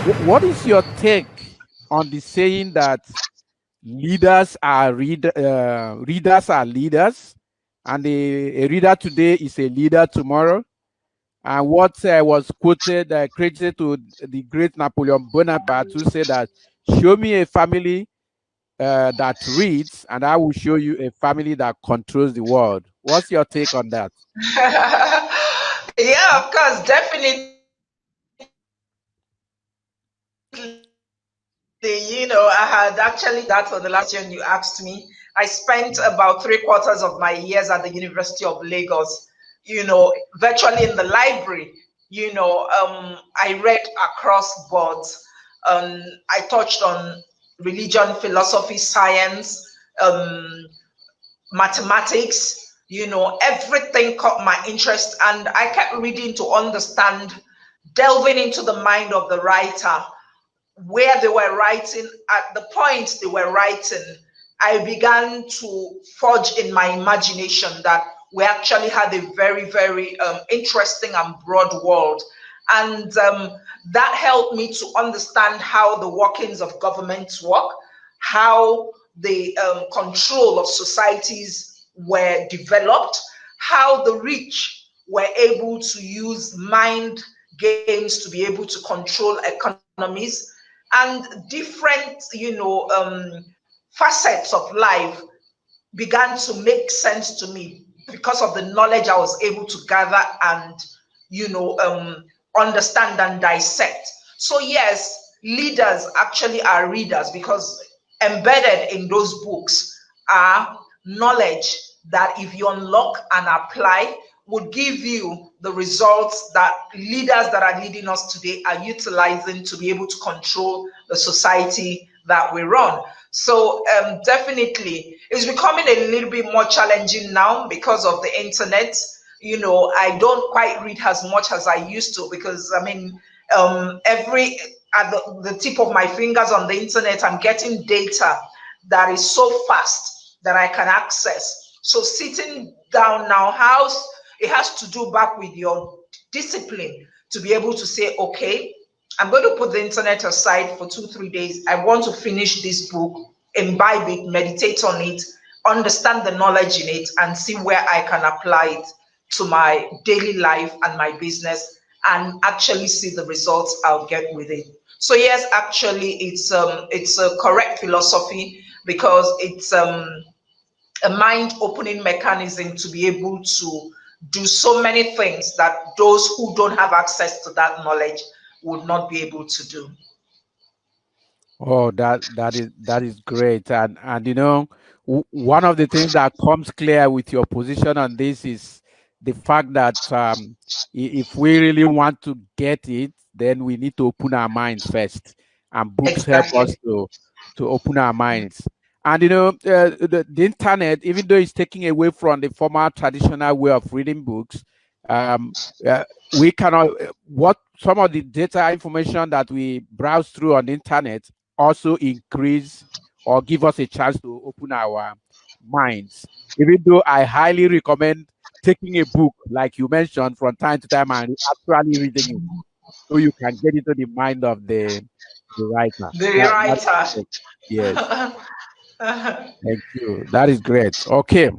What is your take on the saying that leaders are readers are leaders, and a reader today is a leader tomorrow? And what was quoted, credited to the great Napoleon Bonaparte, who said that, "Show me a family that reads, and I will show you a family that controls the world." What's your take on that? Yeah, of course, definitely. I had actually that on the last year you asked me. I spent about 3/4 of my years at the University of Lagos, virtually in the library. I read across boards. I touched on religion, philosophy, science, um, mathematics, everything caught my interest. And I kept reading to understand, delving into the mind of the writer, where they were writing, at the point they were writing. I began to forge in my imagination that we actually had a very, very interesting and broad world. And that helped me to understand how the workings of governments work, how the control of societies were developed, how the rich were able to use mind games to be able to control economies, and different, facets of life began to make sense to me because of the knowledge I was able to gather and, understand and dissect. So yes, leaders actually are readers, because embedded in those books are knowledge that, if you unlock and apply, would give you the results that leaders that are leading us today are utilizing to be able to control the society that we run. So definitely, it's becoming a little bit more challenging now because of the internet. I don't quite read as much as I used to, because I mean, every at the tip of my fingers on the internet, I'm getting data that is so fast that I can access. So sitting down now, it has to do back with your discipline to be able to say, okay, I'm going to put the internet aside for 2, 3 days. I want to finish this book, imbibe it, meditate on it, understand the knowledge in it, and see where I can apply it to my daily life and my business, and actually see the results I'll get with it. So yes, actually, it's a correct philosophy, because it's a mind-opening mechanism to be able to do so many things that those who don't have access to that knowledge would not be able to do. Oh, that is great, and one of the things that comes clear with your position on this is the fact that if we really want to get it, then we need to open our minds first, and books help us Exactly. to open our minds. And the internet, even though it's taking away from the former traditional way of reading books, um, we cannot what some of the data information that we browse through on the internet also increase or give us a chance to open our minds. Even though I highly recommend taking a book, like you mentioned, from time to time and actually reading it, so you can get into the mind of the writer. The That writer. yes, thank you. That is great. Okay.